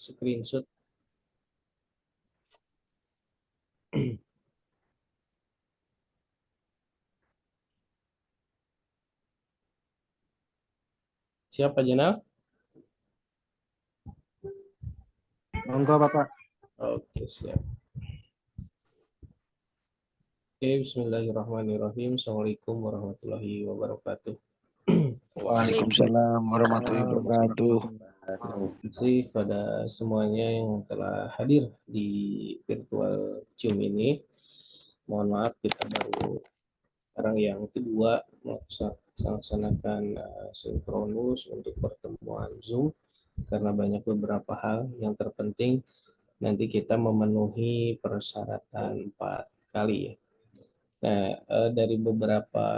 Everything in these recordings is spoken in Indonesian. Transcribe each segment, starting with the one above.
screenshot. Siapa Jenal? Monggo Bapak. Oke, siap. Oke, bismillahirrahmanirrahim. Assalamualaikum warahmatullahi wabarakatuh. Waalaikumsalam warahmatullahi wabarakatuh. Terima kasih pada semuanya yang telah hadir di virtual Zoom ini. Mohon maaf kita baru sekarang yang kedua melaksanakan sinkronus untuk pertemuan Zoom karena banyak beberapa hal yang terpenting. Nanti kita memenuhi persyaratan 4 kali ya. Nah, dari beberapa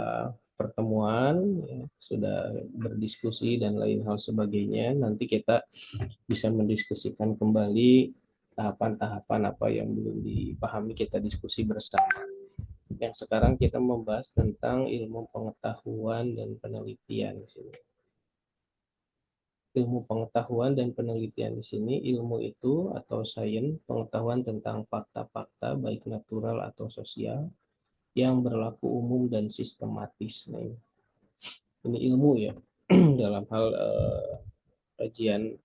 pertemuan ya, sudah berdiskusi dan lain hal sebagainya. Nanti kita bisa mendiskusikan kembali tahapan-tahapan apa yang belum dipahami, kita diskusi bersama. Yang sekarang kita membahas tentang ilmu pengetahuan dan penelitian di sini. Ilmu pengetahuan dan penelitian di sini, ilmu itu atau sains, pengetahuan tentang fakta-fakta baik natural atau sosial yang berlaku umum dan sistematis. Nah, ini ilmu ya dalam hal kajian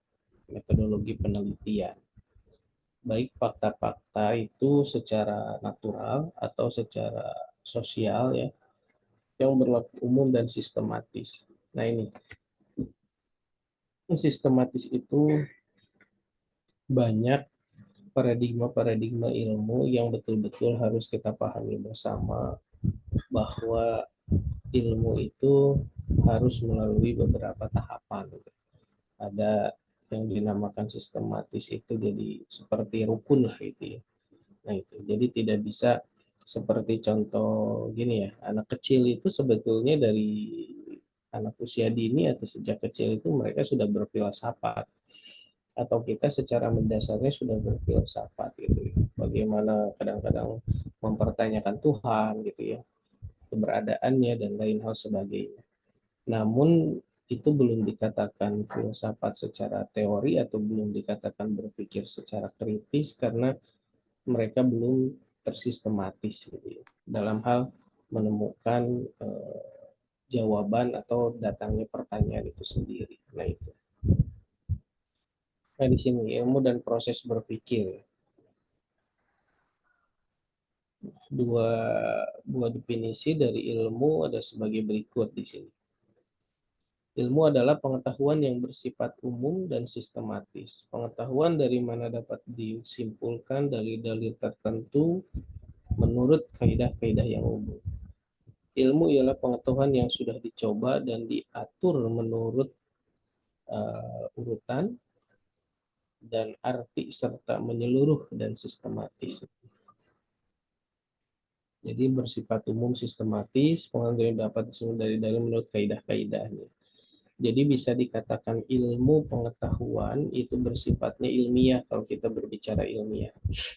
metodologi penelitian. Baik fakta-fakta itu secara natural atau secara sosial ya, yang berlaku umum dan sistematis. Nah ini, sistematis itu banyak paradigma-paradigma ilmu yang betul-betul harus kita pahami bersama, bahwa ilmu itu harus melalui beberapa tahapan. Ada yang dinamakan sistematis itu jadi seperti rukun lah itu ya. Nah itu, jadi tidak bisa seperti contoh gini ya, anak kecil itu sebetulnya dari anak usia dini atau sejak kecil itu mereka sudah berfilsafat, atau kita secara mendasarnya sudah berfilsafat gitu ya. Bagaimana kadang-kadang mempertanyakan Tuhan gitu ya, keberadaannya dan lain hal sebagainya. Namun itu belum dikatakan filsafat secara teori atau belum dikatakan berpikir secara kritis karena mereka belum tersistematis gitu ya, dalam hal menemukan jawaban atau datangnya pertanyaan itu sendiri. Nah itu. Nah di sini ilmu dan proses berpikir. Dua dua definisi dari ilmu ada sebagai berikut di sini. Ilmu adalah pengetahuan yang bersifat umum dan sistematis. Pengetahuan dari mana dapat disimpulkan dari dalil tertentu menurut kaidah-kaidah yang umum. Ilmu ialah pengetahuan yang sudah dicoba dan diatur menurut urutan dan arti serta menyeluruh dan sistematis. Jadi bersifat umum sistematis, pengetahuan yang dapat disimpulkan dari dalil menurut kaidah-kaidahnya. Jadi bisa dikatakan ilmu pengetahuan itu bersifatnya ilmiah kalau kita berbicara ilmiah.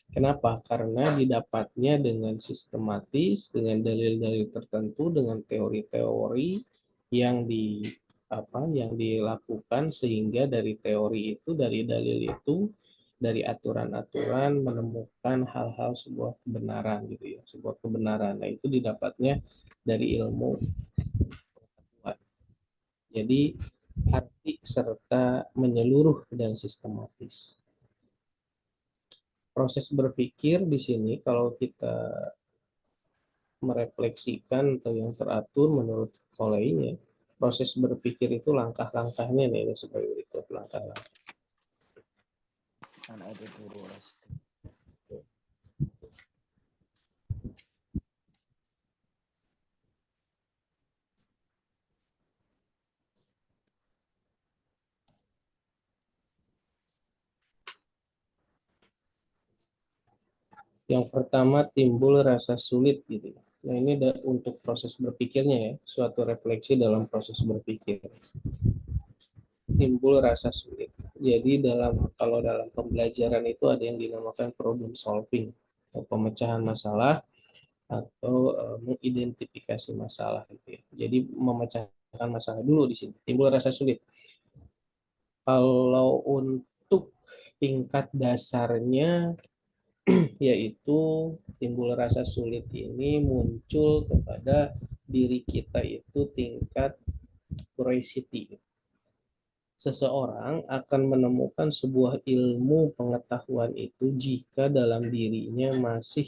Kenapa? Karena didapatnya dengan sistematis, dengan dalil-dalil tertentu, dengan teori-teori yang yang dilakukan sehingga dari teori itu, dari dalil itu, dari aturan-aturan menemukan hal-hal sebuah kebenaran gitu ya, sebuah kebenaran. Nah, itu didapatnya dari ilmu. Jadi arti serta menyeluruh dan sistematis. Proses berpikir di sini kalau kita merefleksikan atau yang teratur menurut Kolainya, proses berpikir itu langkah-langkahnya nih sebagai berikut langkah-langkah. Yang pertama timbul rasa sulit gitu. Nah ini untuk proses berpikirnya ya, suatu refleksi dalam proses berpikir. Timbul rasa sulit. Jadi kalau dalam pembelajaran itu ada yang dinamakan problem solving atau pemecahan masalah atau mengidentifikasi masalah gitu ya. Jadi memecahkan masalah dulu di sini. Timbul rasa sulit. Kalau untuk tingkat dasarnya yaitu timbul rasa sulit ini muncul kepada diri kita itu tingkat curiosity. Seseorang akan menemukan sebuah ilmu pengetahuan itu jika dalam dirinya masih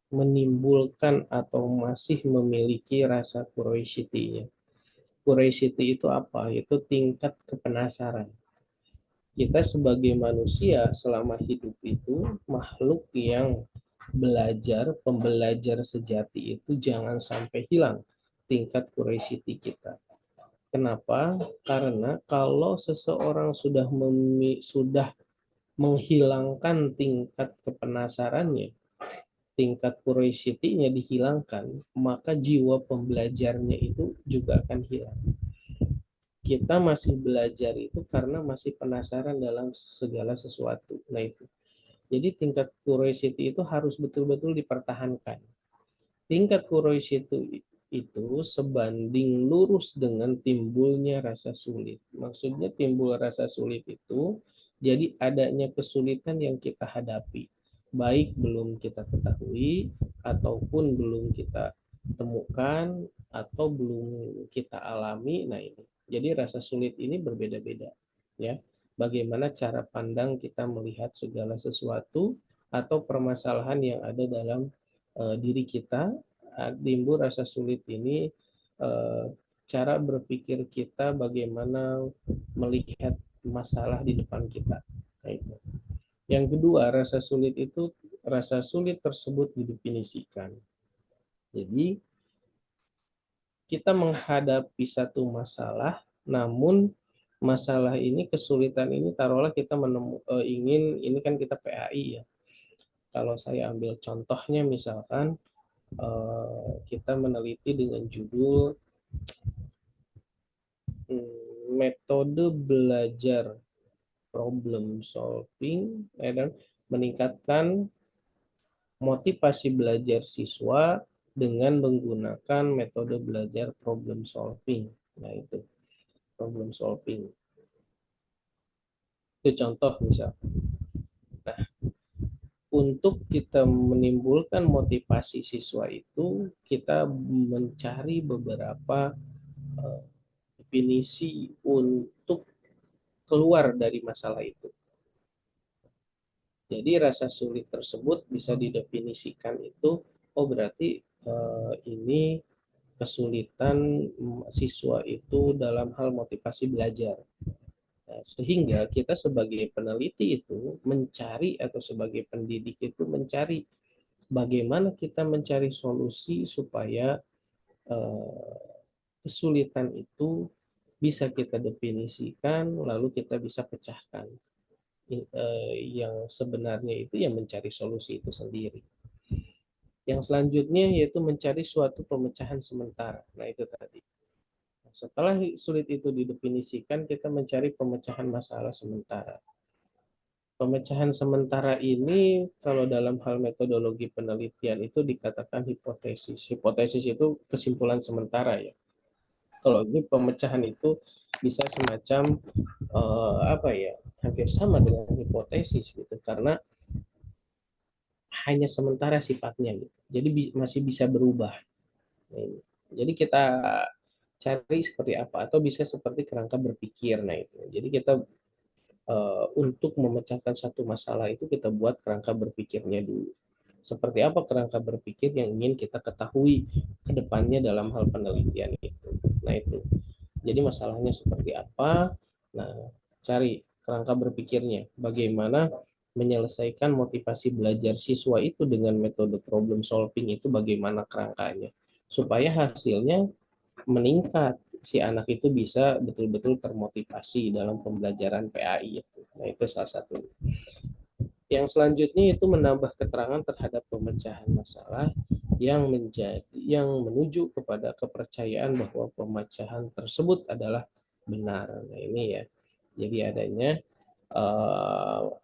menimbulkan atau masih memiliki rasa curiosity-nya. Curiosity itu apa? Itu tingkat kepenasaran. Kita sebagai manusia selama hidup itu makhluk yang belajar, pembelajar sejati itu jangan sampai hilang tingkat curiosity kita. Kenapa? Karena kalau seseorang sudah menghilangkan tingkat kepenasarannya, tingkat curiosity-nya dihilangkan, maka jiwa pembelajarnya itu juga akan hilang. Kita masih belajar itu karena masih penasaran dalam segala sesuatu. Nah itu. Jadi tingkat curiosity itu harus betul-betul dipertahankan. Tingkat curiosity itu sebanding lurus dengan timbulnya rasa sulit. Maksudnya timbul rasa sulit itu jadi adanya kesulitan yang kita hadapi. Baik belum kita ketahui ataupun belum kita temukan atau belum kita alami. Nah ini. Jadi rasa sulit ini berbeda-beda ya. Bagaimana cara pandang kita melihat segala sesuatu atau permasalahan yang ada dalam diri kita. Timbul rasa sulit ini eh, cara berpikir kita bagaimana melihat masalah di depan kita. Nah, itu. Yang kedua, rasa sulit tersebut didefinisikan. Jadi kita menghadapi satu masalah, namun masalah ini, kesulitan ini, taruhlah kita ingin, ini kan kita PAI ya. Kalau saya ambil contohnya misalkan kita meneliti dengan judul metode belajar problem solving dan meningkatkan motivasi belajar siswa dengan menggunakan metode belajar problem solving. Nah itu problem solving. Itu contoh misal. Nah, untuk kita menimbulkan motivasi siswa itu, kita mencari beberapa definisi untuk keluar dari masalah itu. Jadi rasa sulit tersebut bisa didefinisikan itu, oh berarti ini kesulitan siswa itu dalam hal motivasi belajar. Nah, sehingga kita sebagai peneliti itu mencari atau sebagai pendidik itu mencari bagaimana kita mencari solusi supaya kesulitan itu bisa kita definisikan lalu kita bisa pecahkan. Yang sebenarnya itu yang mencari solusi itu sendiri. Yang selanjutnya yaitu mencari suatu pemecahan sementara. Nah itu tadi. Setelah sulit itu didefinisikan, kita mencari pemecahan masalah sementara. Pemecahan sementara ini kalau dalam hal metodologi penelitian itu dikatakan hipotesis. Hipotesis itu kesimpulan sementara ya. Kalau ini pemecahan itu bisa semacam apa ya, hampir sama dengan hipotesis gitu karena hanya sementara sifatnya gitu. Jadi masih bisa berubah. Jadi kita cari seperti apa atau bisa seperti kerangka berpikir. Nah itu. Jadi kita untuk memecahkan satu masalah itu kita buat kerangka berpikirnya dulu. Seperti apa kerangka berpikir yang ingin kita ketahui ke depannya dalam hal penelitian itu. Nah itu. Jadi masalahnya seperti apa? Nah, cari kerangka berpikirnya. Bagaimana menyelesaikan motivasi belajar siswa itu dengan metode problem solving itu bagaimana kerangkanya. Supaya hasilnya meningkat. Si anak itu bisa betul-betul termotivasi dalam pembelajaran PAI itu. Nah, itu salah satu. Yang selanjutnya itu menambah keterangan terhadap pemecahan masalah yang menuju kepada kepercayaan bahwa pemecahan tersebut adalah benar. Nah, ini ya. Jadi adanya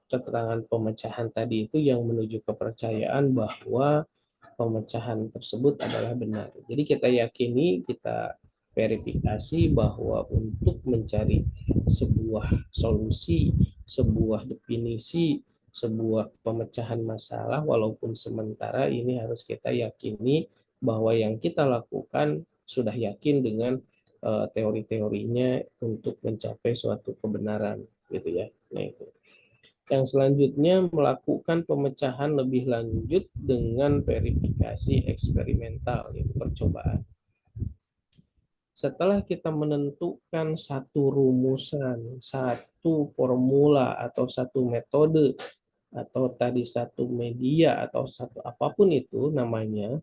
keterangan pemecahan tadi itu yang menuju kepercayaan bahwa pemecahan tersebut adalah benar. Jadi kita yakini, kita verifikasi bahwa untuk mencari sebuah solusi sebuah definisi, sebuah pemecahan masalah, walaupun sementara ini harus kita yakini bahwa yang kita lakukan sudah yakin dengan teori-teorinya untuk mencapai suatu kebenaran, gitu ya. Nah, itu. Yang selanjutnya melakukan pemecahan lebih lanjut dengan verifikasi eksperimental, yaitu percobaan. Setelah kita menentukan satu rumusan, satu formula atau satu metode atau tadi satu media atau satu apapun itu namanya,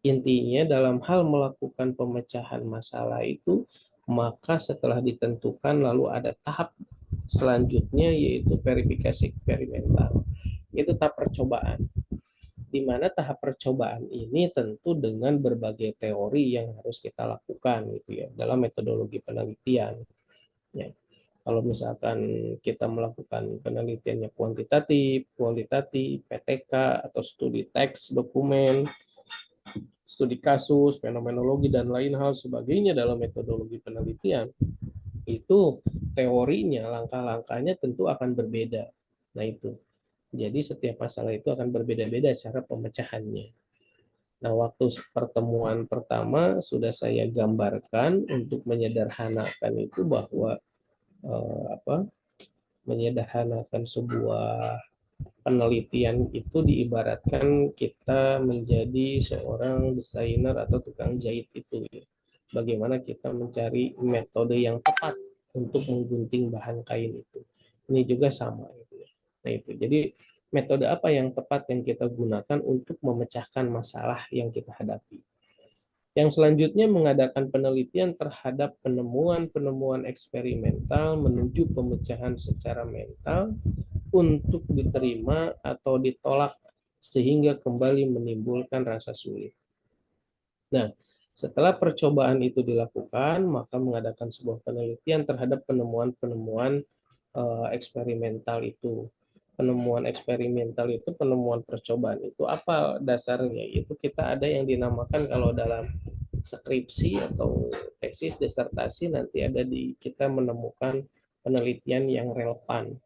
intinya dalam hal melakukan pemecahan masalah itu, maka setelah ditentukan lalu ada tahap selanjutnya yaitu verifikasi eksperimental. Itu tahap percobaan, di mana tahap percobaan ini tentu dengan berbagai teori yang harus kita lakukan gitu ya dalam metodologi penelitian. Ya. Kalau misalkan kita melakukan penelitiannya kuantitatif, kualitatif, PTK atau studi teks, dokumen, studi kasus, fenomenologi dan lain hal sebagainya dalam metodologi penelitian, itu teorinya, langkah-langkahnya tentu akan berbeda. Nah itu. Jadi setiap masalah itu akan berbeda-beda cara pemecahannya. Nah, waktu pertemuan pertama sudah saya gambarkan untuk menyederhanakan itu bahwa apa menyederhanakan sebuah penelitian itu diibaratkan kita menjadi seorang desainer atau tukang jahit itu. Bagaimana kita mencari metode yang tepat untuk menggunting bahan kain itu. Ini juga sama. Gitu ya. Nah itu. Jadi metode apa yang tepat yang kita gunakan untuk memecahkan masalah yang kita hadapi. Yang selanjutnya mengadakan penelitian terhadap penemuan-penemuan eksperimental menuju pemecahan secara mental untuk diterima atau ditolak sehingga kembali menimbulkan rasa sulit. Nah, setelah percobaan itu dilakukan, maka mengadakan sebuah penelitian terhadap penemuan-penemuan eksperimental itu. Penemuan eksperimental itu, penemuan percobaan itu apa dasarnya? Itu kita ada yang dinamakan kalau dalam skripsi atau tesis disertasi nanti ada di kita menemukan penelitian yang relevan.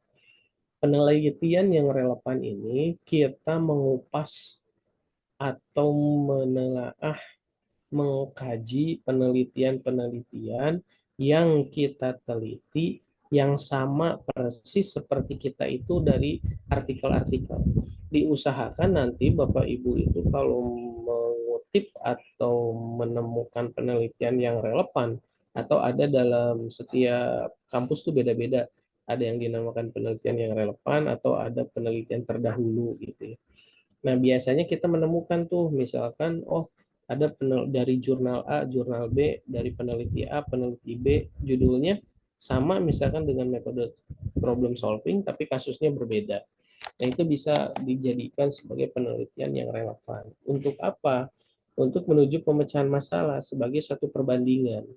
Penelitian yang relevan ini kita mengupas atau menelaah, mengkaji penelitian-penelitian yang kita teliti yang sama persis seperti kita itu dari artikel-artikel. Diusahakan nanti Bapak Ibu itu kalau mengutip atau menemukan penelitian yang relevan atau ada dalam setiap kampus tuh beda-beda. Ada yang dinamakan penelitian yang relevan atau ada penelitian terdahulu gitu ya. Nah, biasanya kita menemukan tuh misalkan ada dari jurnal A, jurnal B, dari peneliti A, peneliti B, judulnya sama misalkan dengan metode problem solving tapi kasusnya berbeda. Nah, itu bisa dijadikan sebagai penelitian yang relevan. Untuk apa? Untuk menuju pemecahan masalah sebagai satu perbandingan.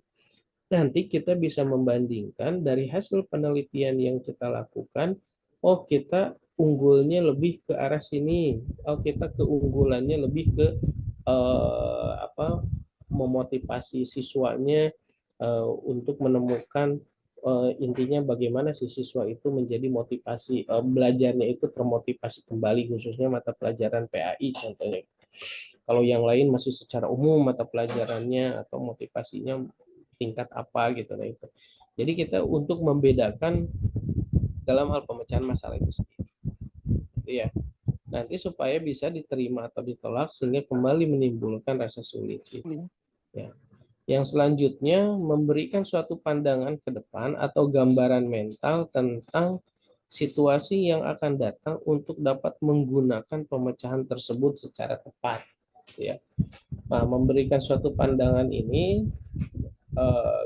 Nanti kita bisa membandingkan dari hasil penelitian yang kita lakukan, kita unggulnya lebih ke arah sini, kita keunggulannya lebih ke memotivasi siswanya untuk menemukan intinya bagaimana si siswa itu menjadi motivasi belajarnya itu termotivasi kembali khususnya mata pelajaran PAI contohnya. Kalau yang lain masih secara umum mata pelajarannya atau motivasinya tingkat apa gitu nah itu. Jadi kita untuk membedakan dalam hal pemecahan masalah itu sendiri. Ya. Nanti supaya bisa diterima atau ditolak sehingga kembali menimbulkan rasa sulit. Gitu. Ya. Yang selanjutnya memberikan suatu pandangan ke depan atau gambaran mental tentang situasi yang akan datang untuk dapat menggunakan pemecahan tersebut secara tepat. Ya. Nah, memberikan suatu pandangan ini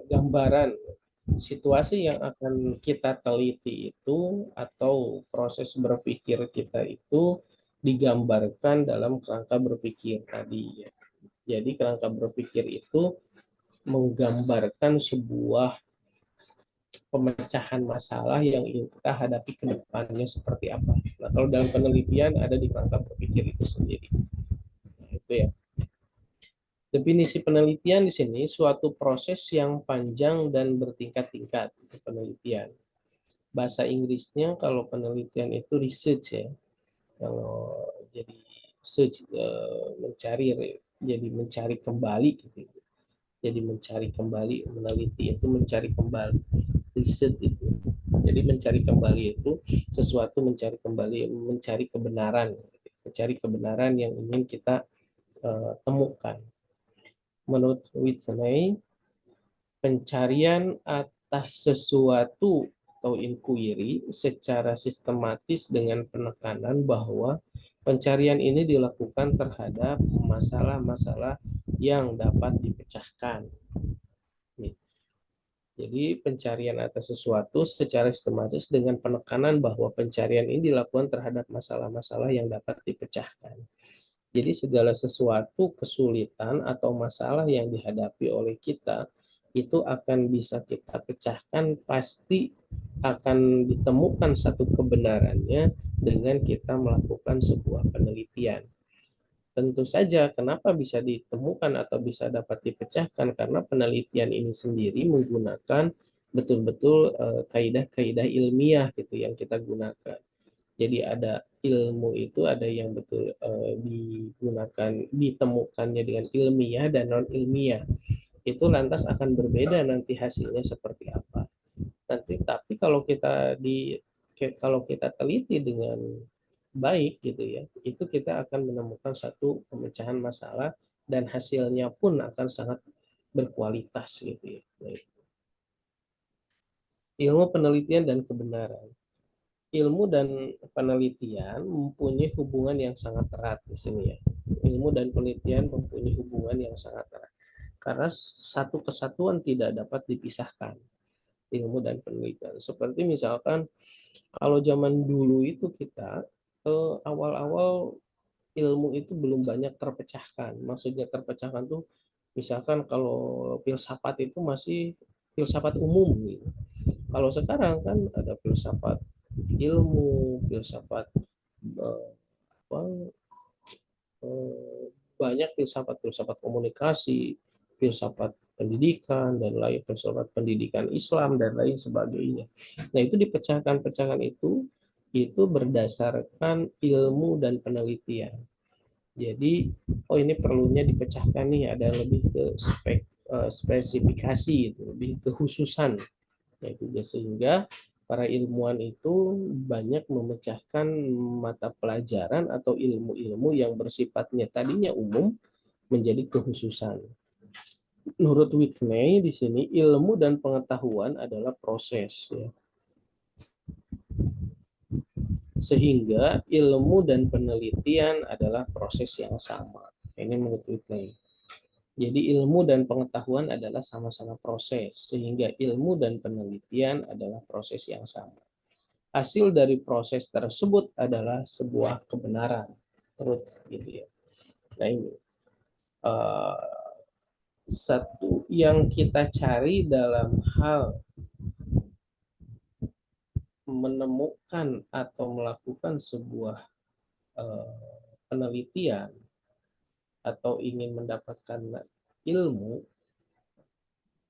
gambaran situasi yang akan kita teliti itu atau proses berpikir kita itu digambarkan dalam kerangka berpikir tadi. Ya. Jadi kerangka berpikir itu menggambarkan sebuah pemecahan masalah yang ingin kita hadapi ke depannya seperti apa. Nah, kalau dalam penelitian ada di kerangka berpikir itu sendiri. Nah, itu ya. Definisi penelitian di sini suatu proses yang panjang dan bertingkat-tingkat penelitian. Bahasa Inggrisnya kalau penelitian itu research ya. Kalau jadi search, mencari, jadi mencari kembali gitu. Jadi mencari kembali, meneliti itu mencari kembali, riset itu. Jadi mencari kembali itu sesuatu, mencari kembali, mencari kebenaran, mencari kebenaran yang ingin kita temukan. Menurut Whitney, pencarian atas sesuatu atau inquiry secara sistematis dengan penekanan bahwa pencarian ini dilakukan terhadap masalah-masalah yang dapat dipecahkan. Jadi pencarian atas sesuatu secara sistematis dengan penekanan bahwa pencarian ini dilakukan terhadap masalah-masalah yang dapat dipecahkan. Jadi segala sesuatu kesulitan atau masalah yang dihadapi oleh kita itu akan bisa kita pecahkan, pasti akan ditemukan satu kebenarannya dengan kita melakukan sebuah penelitian. Tentu saja kenapa bisa ditemukan atau bisa dapat dipecahkan, karena penelitian ini sendiri menggunakan betul-betul kaidah-kaidah ilmiah gitu yang kita gunakan. Jadi ada ilmu itu ada yang betul digunakan, ditemukannya dengan ilmiah dan non ilmiah. Itu lantas akan berbeda nanti hasilnya seperti apa. Nanti tapi kalau kita teliti dengan baik gitu ya, itu kita akan menemukan satu pemecahan masalah dan hasilnya pun akan sangat berkualitas gitu ya. Baik. Ilmu penelitian dan kebenaran. Ilmu dan penelitian mempunyai hubungan yang sangat erat di sini ya. Ilmu dan penelitian mempunyai hubungan yang sangat erat. Karena satu kesatuan tidak dapat dipisahkan. Ilmu dan penelitian. Seperti misalkan kalau zaman dulu itu kita awal-awal ilmu itu belum banyak terpecahkan. Maksudnya terpecahkan tuh misalkan kalau filsafat itu masih filsafat umum gitu. Kalau sekarang kan ada filsafat ilmu, filsafat eh, apa, eh, banyak filsafat komunikasi, filsafat pendidikan dan lain, filsafat pendidikan Islam dan lain sebagainya. Nah, itu dipecahkan-pecahkan itu berdasarkan ilmu dan penelitian. Jadi, oh ini perlunya dipecahkan nih, ada lebih ke spesifikasi itu, lebih kekhususan. Yaitu sehingga para ilmuwan itu banyak memecahkan mata pelajaran atau ilmu-ilmu yang bersifatnya tadinya umum menjadi kekhususan. Menurut Whitney di sini ilmu dan pengetahuan adalah proses ya. Sehingga ilmu dan penelitian adalah proses yang sama. Ini menurut Whitney. Jadi ilmu dan pengetahuan adalah sama-sama proses, sehingga ilmu dan penelitian adalah proses yang sama. Hasil dari proses tersebut adalah sebuah kebenaran, truth gitu ya. Nah ini satu yang kita cari dalam hal menemukan atau melakukan sebuah penelitian atau ingin mendapatkan ilmu,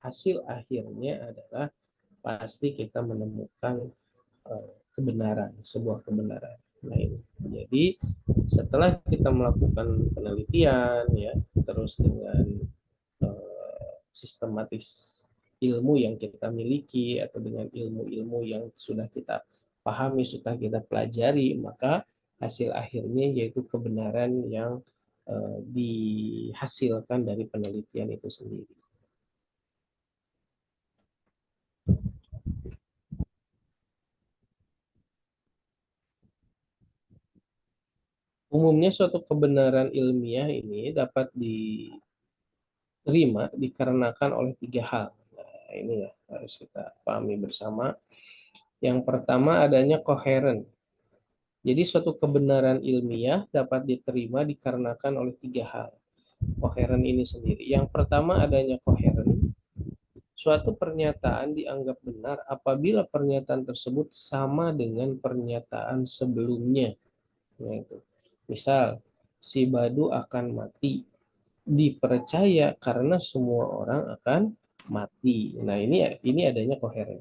hasil akhirnya adalah pasti kita menemukan kebenaran, sebuah kebenaran. Nah ini. Jadi setelah kita melakukan penelitian ya, terus dengan sistematis ilmu yang kita miliki atau dengan ilmu-ilmu yang sudah kita pahami, sudah kita pelajari, maka hasil akhirnya yaitu kebenaran yang dihasilkan dari penelitian itu sendiri. Umumnya suatu kebenaran ilmiah ini dapat diterima dikarenakan oleh tiga hal. Nah, ini ya harus kita pahami bersama. Yang pertama adanya koheren. Jadi suatu kebenaran ilmiah dapat diterima dikarenakan oleh tiga hal. Koheren ini sendiri. Yang pertama adanya koheren. Suatu pernyataan dianggap benar apabila pernyataan tersebut sama dengan pernyataan sebelumnya. Nah, itu. Misal, si Badu akan mati. Dipercaya karena semua orang akan mati. Nah, ini adanya koheren.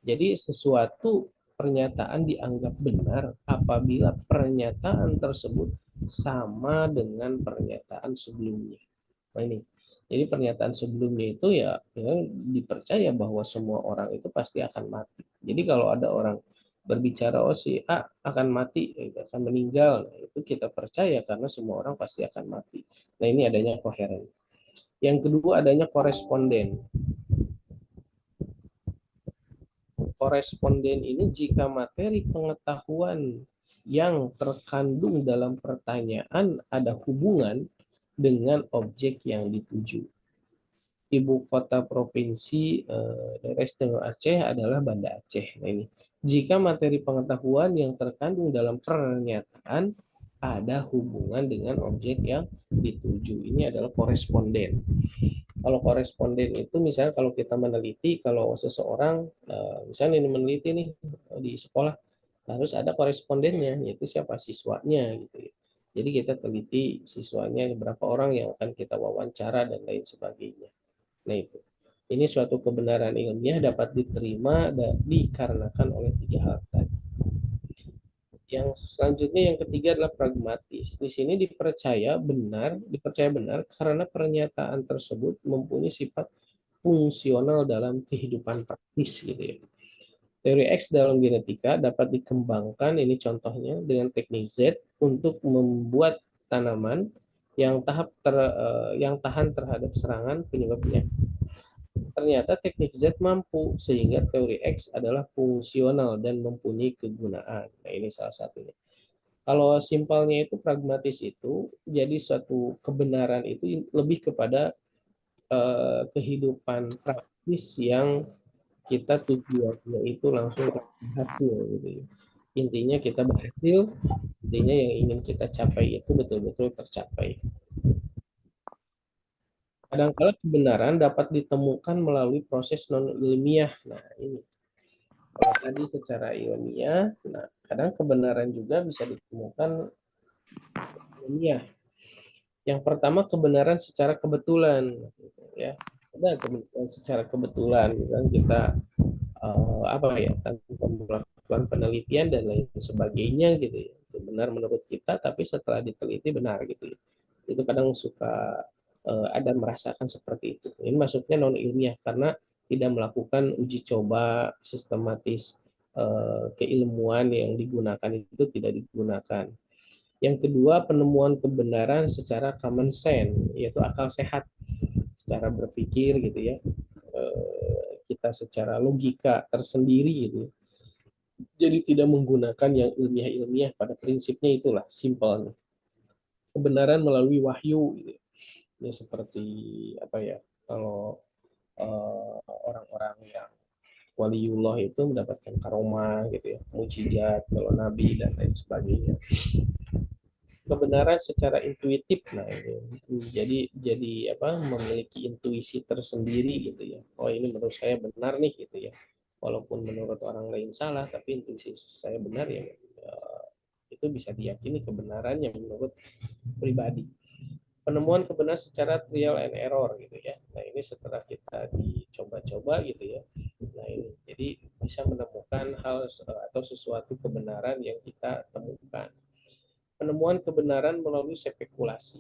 Jadi sesuatu pernyataan dianggap benar apabila pernyataan tersebut sama dengan pernyataan sebelumnya. Nah ini, jadi pernyataan sebelumnya itu ya dipercaya bahwa semua orang itu pasti akan mati. Jadi kalau ada orang berbicara, oh si A akan mati, akan meninggal, nah, itu kita percaya karena semua orang pasti akan mati. Nah ini adanya koheren. Yang kedua adanya koresponden. Koresponden ini jika materi pengetahuan yang terkandung dalam pertanyaan ada hubungan dengan objek yang dituju. Ibu kota provinsi daerah istimewa Aceh adalah Banda Aceh. Nah ini, jika materi pengetahuan yang terkandung dalam pernyataan ada hubungan dengan objek yang dituju, ini adalah koresponden. Kalau koresponden itu misalnya kalau kita meneliti, kalau seseorang misalnya ini meneliti nih di sekolah, harus ada korespondennya, yaitu siapa, siswanya gitu ya. Jadi kita teliti siswanya berapa orang yang akan kita wawancara dan lain sebagainya. Nah itu, ini suatu kebenaran ilmiah dapat diterima dan dikarenakan oleh tiga hal tadi. Yang selanjutnya yang ketiga adalah pragmatis. Di sini dipercaya benar karena pernyataan tersebut mempunyai sifat fungsional dalam kehidupan praktis gitu ya. Teori X dalam genetika dapat dikembangkan, ini contohnya dengan teknik Z untuk membuat tanaman yang tahan terhadap serangan penyebab penyakit. Ternyata teknik Z mampu sehingga teori X adalah fungsional dan mempunyai kegunaan. Nah, ini salah satunya. Kalau simpelnya itu pragmatis itu jadi suatu kebenaran itu lebih kepada kehidupan praktis yang kita tujuannya itu langsung berhasil gitu ya. Intinya kita berhasil, intinya yang ingin kita capai itu betul-betul tercapai. Kadang-kala kebenaran dapat ditemukan melalui proses non ilmiah. Nah, ini kalau tadi secara ilmiah, nah kadang kebenaran juga bisa ditemukan ilmiah. Yang pertama kebenaran secara kebetulan, gitu ya. Ada kebenaran secara kebetulan, kan kita apa ya tanpa melakukan penelitian dan lain sebagainya gitu ya. Itu benar menurut kita, tapi setelah diteliti benar gitu ya. Itu kadang suka ada merasakan seperti itu. Ini maksudnya non ilmiah karena tidak melakukan uji coba sistematis, keilmuan yang digunakan itu tidak digunakan. Yang kedua, penemuan kebenaran secara common sense, yaitu akal sehat, secara berpikir gitu ya. Kita secara logika tersendiri gitu. Jadi tidak menggunakan yang ilmiah-ilmiah, pada prinsipnya itulah simpelnya. Kebenaran melalui wahyu gitu. Ya seperti apa ya? Kalau orang-orang yang waliullah itu mendapatkan karomah gitu ya, mujizat kalau nabi dan lain sebagainya. Kebenaran secara intuitif, nah ini jadi apa, memiliki intuisi tersendiri gitu ya. Oh ini menurut saya benar nih gitu ya, walaupun menurut orang lain salah tapi intuisi saya benar ya, itu bisa diyakini kebenarannya menurut pribadi. Penemuan kebenaran secara trial and error gitu ya, nah ini setelah kita dicoba-coba gitu ya, nah ini jadi bisa menemukan hal atau sesuatu kebenaran yang kita temukan. Penemuan kebenaran melalui spekulasi.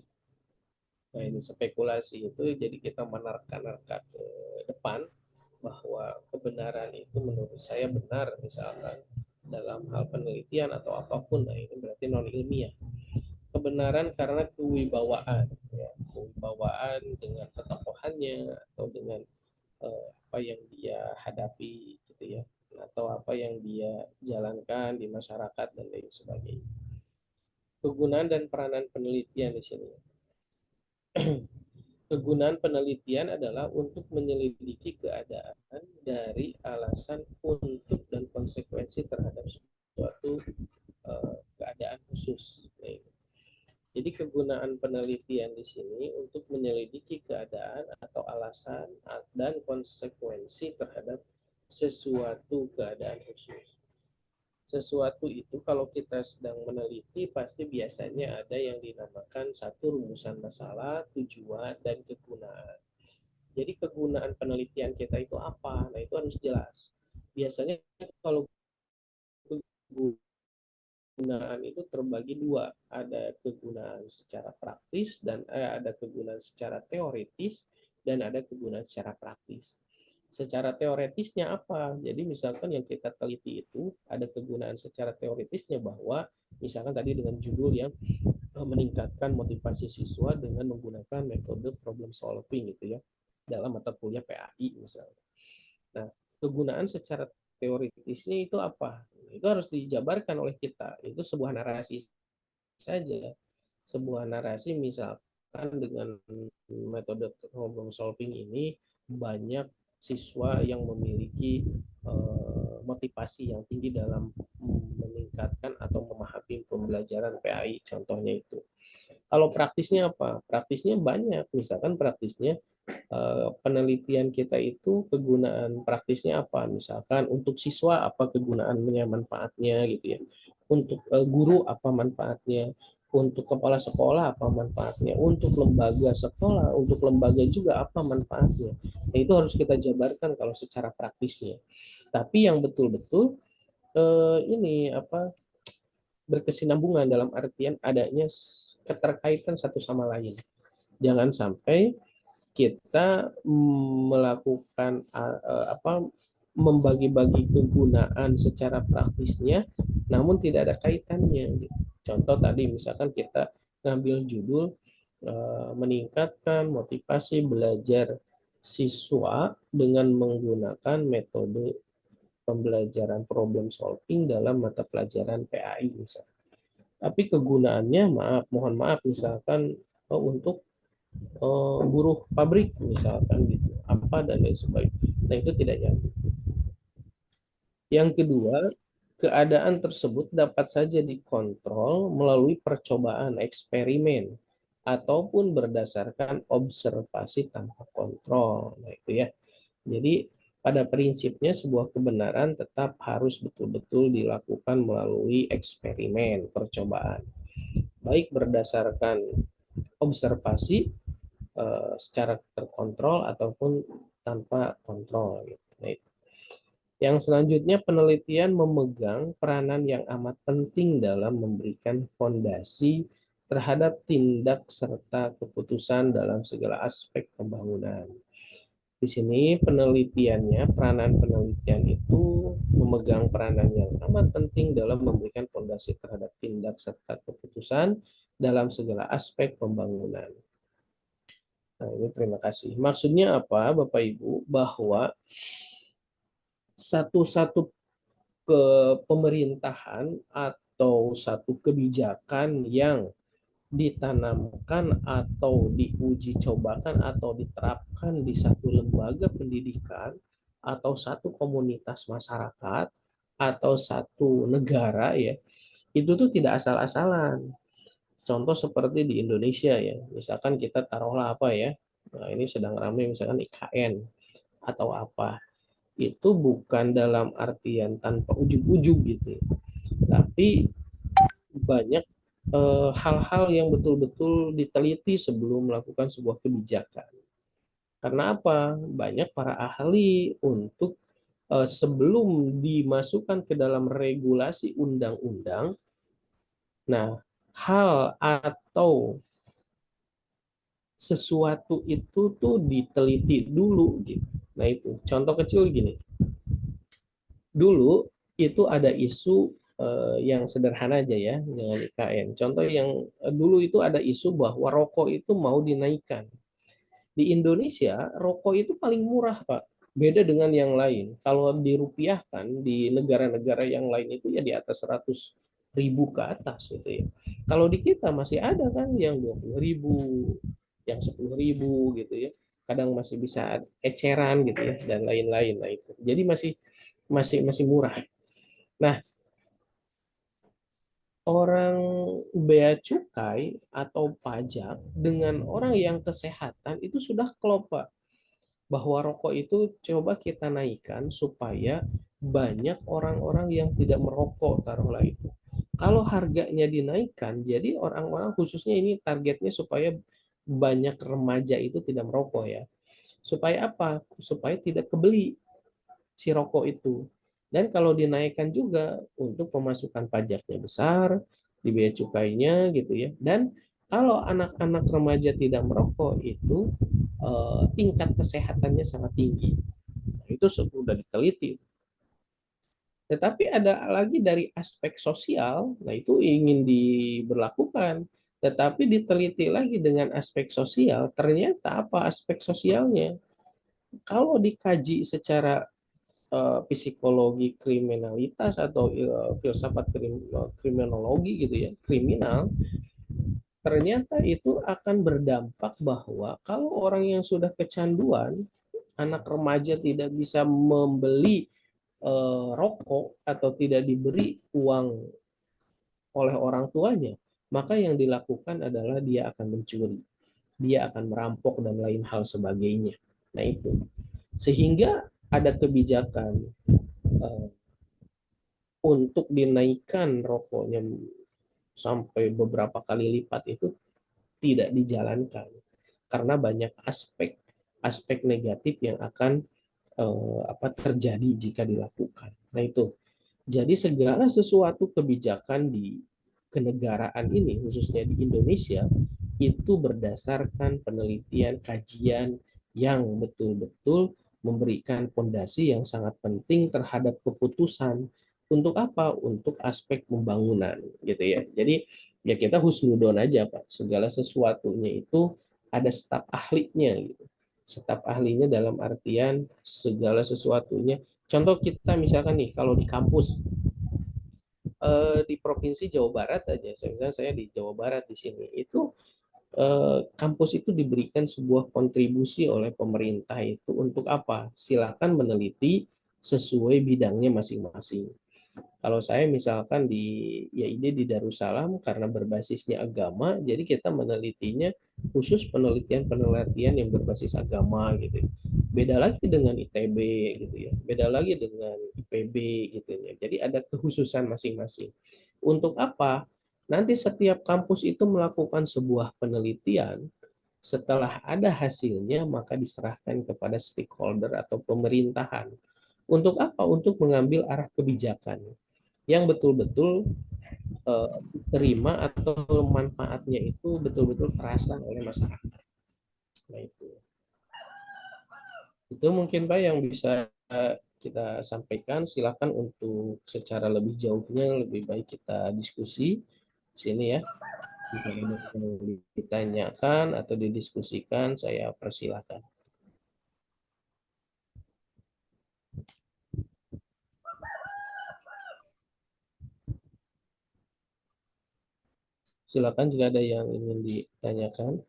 Nah ini spekulasi itu jadi kita menerka-nerka ke depan bahwa kebenaran itu menurut saya benar misalkan dalam hal penelitian atau apapun. Nah ini berarti non ilmiah. Kebenaran karena kewibawaan, ya, kewibawaan dengan ketokohannya atau dengan apa yang dia hadapi gitu ya, atau apa yang dia jalankan di masyarakat dan lain sebagainya. Kegunaan dan peranan penelitian di sini. Kegunaan penelitian adalah untuk menyelidiki keadaan dari alasan untuk dan konsekuensi terhadap suatu keadaan khusus. Jadi kegunaan penelitian di sini untuk menyelidiki keadaan atau alasan dan konsekuensi terhadap sesuatu keadaan khusus. Sesuatu itu kalau kita sedang meneliti pasti biasanya ada yang dinamakan satu rumusan masalah, tujuan, dan kegunaan. Jadi kegunaan penelitian kita itu apa? Nah itu harus jelas. biasanya kalau kegunaan itu terbagi dua, ada kegunaan secara praktis dan ada kegunaan secara teoritis dan ada kegunaan secara praktis. Secara teoritisnya apa? Jadi misalkan yang kita teliti itu ada kegunaan secara teoritisnya bahwa misalkan tadi dengan judul yang meningkatkan motivasi siswa dengan menggunakan metode problem solving gitu ya dalam mata kuliah PAI misalnya. Nah, kegunaan secara teoritisnya itu apa? Itu harus dijabarkan oleh kita. Itu sebuah narasi saja. Sebuah narasi misalkan dengan metode problem solving ini banyak siswa yang memiliki motivasi yang tinggi dalam meningkatkan atau memahami pembelajaran PAI contohnya itu. Kalau praktisnya apa? Praktisnya banyak. Misalkan praktisnya penelitian kita itu kegunaan praktisnya apa? Misalkan untuk siswa apa kegunaannya, manfaatnya gitu ya. Untuk guru apa manfaatnya? Untuk kepala sekolah apa manfaatnya? Untuk lembaga sekolah, untuk lembaga juga apa manfaatnya? Nah, itu harus kita jabarkan kalau secara praktisnya. Tapi yang betul-betul ini apa berkesinambungan dalam artian adanya keterkaitan satu sama lain. Jangan sampai kita melakukan apa membagi-bagi kegunaan secara praktisnya namun tidak ada kaitannya. Contoh tadi misalkan kita ngambil judul meningkatkan motivasi belajar siswa dengan menggunakan metode pembelajaran problem solving dalam mata pelajaran PAI misalnya. Tapi kegunaannya mohon maaf misalkan untuk buruh pabrik misalkan gitu apa dan lain sebagainya. Nah itu tidak nyambung. Yang kedua, keadaan tersebut dapat saja dikontrol melalui percobaan eksperimen ataupun berdasarkan observasi tanpa kontrol. Nah itu ya. Jadi pada prinsipnya sebuah kebenaran tetap harus betul-betul dilakukan melalui eksperimen, percobaan. Baik berdasarkan observasi secara terkontrol ataupun tanpa kontrol. Gitu. Nah, yang selanjutnya penelitian memegang peranan yang amat penting dalam memberikan fondasi terhadap tindak serta keputusan dalam segala aspek pembangunan. Di sini penelitiannya, peranan penelitian itu memegang peranan yang amat penting dalam memberikan fondasi terhadap tindak serta keputusan dalam segala aspek pembangunan. Nah, ini terima kasih. Maksudnya apa, Bapak Ibu? Bahwa satu-satu ke pemerintahan atau satu kebijakan yang ditanamkan atau diuji cobakan atau diterapkan di satu lembaga pendidikan atau satu komunitas masyarakat atau satu negara ya, itu tuh tidak asal-asalan. Contoh seperti di Indonesia ya, misalkan kita taruhlah apa ya, nah ini sedang ramai misalkan IKN atau apa, itu bukan dalam artian tanpa ujug-ujug gitu, tapi banyak hal-hal yang betul-betul diteliti sebelum melakukan sebuah kebijakan. Karena apa? Banyak para ahli untuk sebelum dimasukkan ke dalam regulasi undang-undang, nah hal atau sesuatu itu tuh diteliti dulu gitu. Nah itu contoh kecil gini. Dulu itu ada isu yang sederhana aja ya, dengan IKN. Contoh yang dulu itu ada isu bahwa rokok itu mau dinaikkan. Di Indonesia, rokok itu paling murah, Pak. Beda dengan yang lain. Kalau dirupiahkan di negara-negara yang lain itu ya di atas 100.000 ke atas gitu ya. Kalau di kita masih ada kan yang 20.000, yang 10.000 gitu ya. Kadang masih bisa eceran gitu ya dan lain-lain. Nah itu. Jadi masih masih masih murah. Nah, orang bea cukai atau pajak dengan orang yang kesehatan itu sudah klop, Pak. Bahwa rokok itu coba kita naikkan supaya banyak orang-orang yang tidak merokok, taruhlah itu. Kalau harganya dinaikkan, jadi orang-orang khususnya ini targetnya supaya banyak remaja itu tidak merokok ya. Supaya apa? Supaya tidak kebeli si rokok itu. Dan kalau dinaikkan juga untuk pemasukan pajaknya besar, di bea cukainya gitu ya. Dan kalau anak-anak remaja tidak merokok itu tingkat kesehatannya sangat tinggi. Nah, itu sudah diteliti. Tetapi ada lagi dari aspek sosial, nah itu ingin diberlakukan. Tetapi diteliti lagi dengan aspek sosial, ternyata apa aspek sosialnya? Kalau dikaji secara psikologi kriminalitas atau filsafat kriminologi gitu ya, kriminal, ternyata itu akan berdampak bahwa kalau orang yang sudah kecanduan, anak remaja tidak bisa membeli rokok atau tidak diberi uang oleh orang tuanya, maka yang dilakukan adalah dia akan mencuri, dia akan merampok dan lain hal sebagainya. Nah itu, sehingga ada kebijakan uh, untuk dinaikkan rokoknya sampai beberapa kali lipat itu tidak dijalankan karena banyak aspek negatif yang akan terjadi jika dilakukan. Nah itu, jadi segala sesuatu kebijakan di kenegaraan ini, khususnya di Indonesia, itu berdasarkan penelitian, kajian yang betul-betul memberikan fondasi yang sangat penting terhadap keputusan. Untuk apa? Untuk aspek pembangunan, gitu ya. Jadi ya kita husnudon aja, Pak. Segala sesuatunya itu ada staf ahlinya, gitu. Staf ahlinya dalam artian segala sesuatunya. Contoh kita misalkan nih, kalau di kampus, di provinsi Jawa Barat aja, misalnya saya di Jawa Barat di sini, itu kampus itu diberikan sebuah kontribusi oleh pemerintah itu untuk apa? Silakan meneliti sesuai bidangnya masing-masing. Kalau saya misalkan di YID di Darussalam karena berbasisnya agama, jadi kita menelitinya khusus penelitian-penelitian yang berbasis agama gitu. Beda lagi dengan ITB gitu ya. Beda lagi dengan IPB gitu ya. Jadi ada kekhususan masing-masing. Untuk apa? Nanti setiap kampus itu melakukan sebuah penelitian, setelah ada hasilnya maka diserahkan kepada stakeholder atau pemerintahan. Untuk apa? Untuk mengambil arah kebijakan yang betul-betul diterima atau manfaatnya itu betul-betul terasa oleh masyarakat. Nah itu mungkin Pak yang bisa kita sampaikan. Silakan untuk secara lebih jauhnya lebih baik kita diskusi di sini ya. Jika ada yang ditanyakan atau didiskusikan, saya persilakan. Silakan jika ada yang ingin ditanyakan.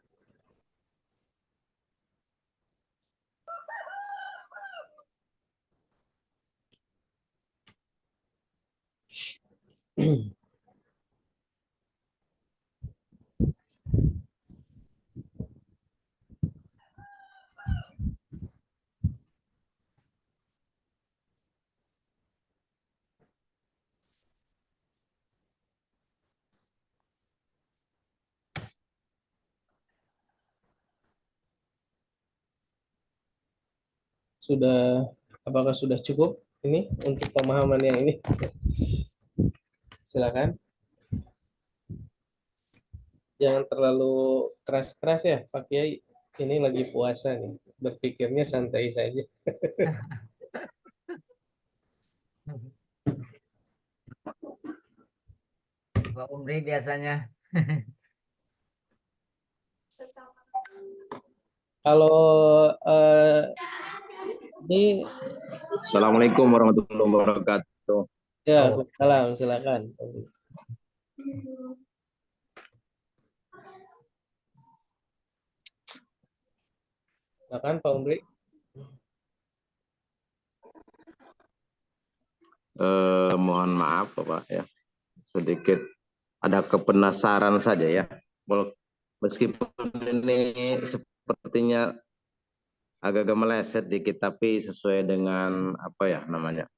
Sudah, apakah sudah cukup ini untuk pemahaman yang ini? Silakan. Jangan terlalu keras-keras ya, Pak Kiai. Ini lagi puasa nih. Berpikirnya santai saja. Pak Umri biasanya. Kalau ini Assalamualaikum warahmatullahi wabarakatuh. ya, Oh, salam, silakan. Silakan Pak Umri. Mohon maaf Bapak ya, sedikit ada kepenasaran saja ya. Meskipun ini sepertinya agak-agak meleset dikit, tapi sesuai dengan apa ya namanya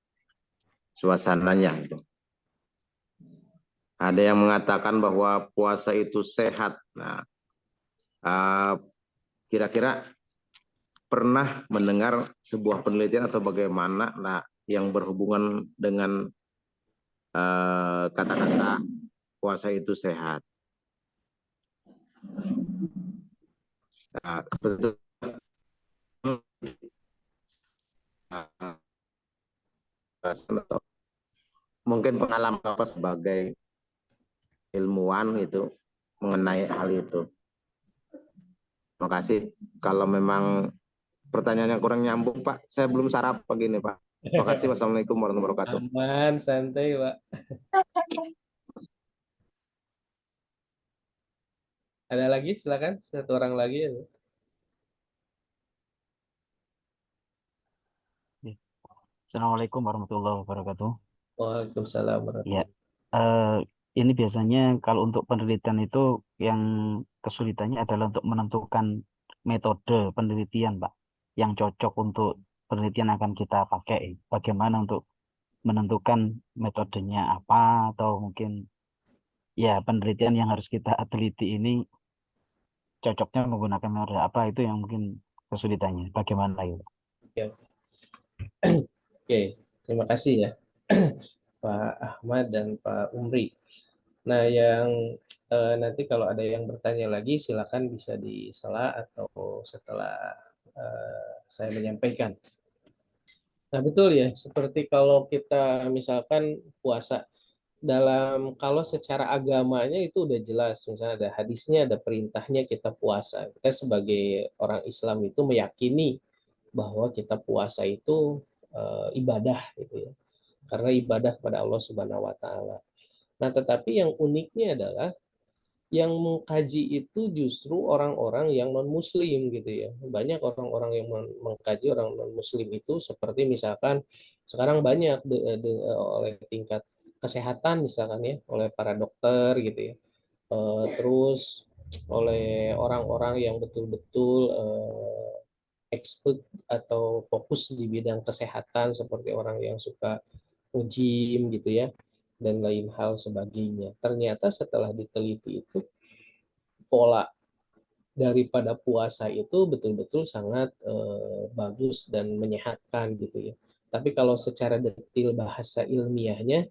suasananya itu. Ada yang mengatakan bahwa puasa itu sehat. Nah, kira-kira pernah mendengar sebuah penelitian atau bagaimana? Nah, yang berhubungan dengan kata-kata puasa itu sehat. Nah, seperti itu. Mungkin pengalaman apa sebagai ilmuwan itu mengenai hal itu. Terima kasih. Kalau memang pertanyaannya kurang nyambung, Pak, saya belum sarap begini, Pak. Terima kasih. Wassalamualaikum warahmatullahi wabarakatuh. Aman, santai, Pak. Ada lagi? Silakan, satu orang lagi. Assalamualaikum warahmatullahi wabarakatuh. Waalaikumsalam Ya, warahmatullahi. eh, ini biasanya kalau untuk penelitian itu yang kesulitannya adalah untuk menentukan metode penelitian, Pak, yang cocok untuk penelitian akan kita pakai. Bagaimana untuk menentukan metodenya apa, atau mungkin ya penelitian yang harus kita teliti ini cocoknya menggunakan metode apa, itu yang mungkin kesulitannya. Bagaimana itu? Oke, oke. Terima kasih ya, Pak Ahmad dan Pak Umri. Nah, yang nanti kalau ada yang bertanya lagi, silakan bisa disela atau setelah saya menyampaikan. Nah, betul ya, seperti kalau kita misalkan puasa, kalau secara agamanya itu udah jelas, misalnya ada hadisnya, ada perintahnya kita puasa. Kita sebagai orang Islam itu meyakini bahwa kita puasa itu ibadah gitu ya. Karena ibadah kepada Allah Subhanahu wa taala. Nah, tetapi yang uniknya adalah yang mengkaji itu justru orang-orang yang non-muslim gitu ya. Banyak orang-orang yang mengkaji orang non-muslim itu seperti misalkan sekarang banyak oleh tingkat kesehatan misalkan ya, oleh para dokter gitu ya. Terus oleh orang-orang yang betul-betul expert atau fokus di bidang kesehatan seperti orang yang suka gym gitu ya dan lain hal sebagainya. Ternyata setelah diteliti itu pola daripada puasa itu betul-betul sangat bagus dan menyehatkan gitu ya. Tapi kalau secara detail bahasa ilmiahnya,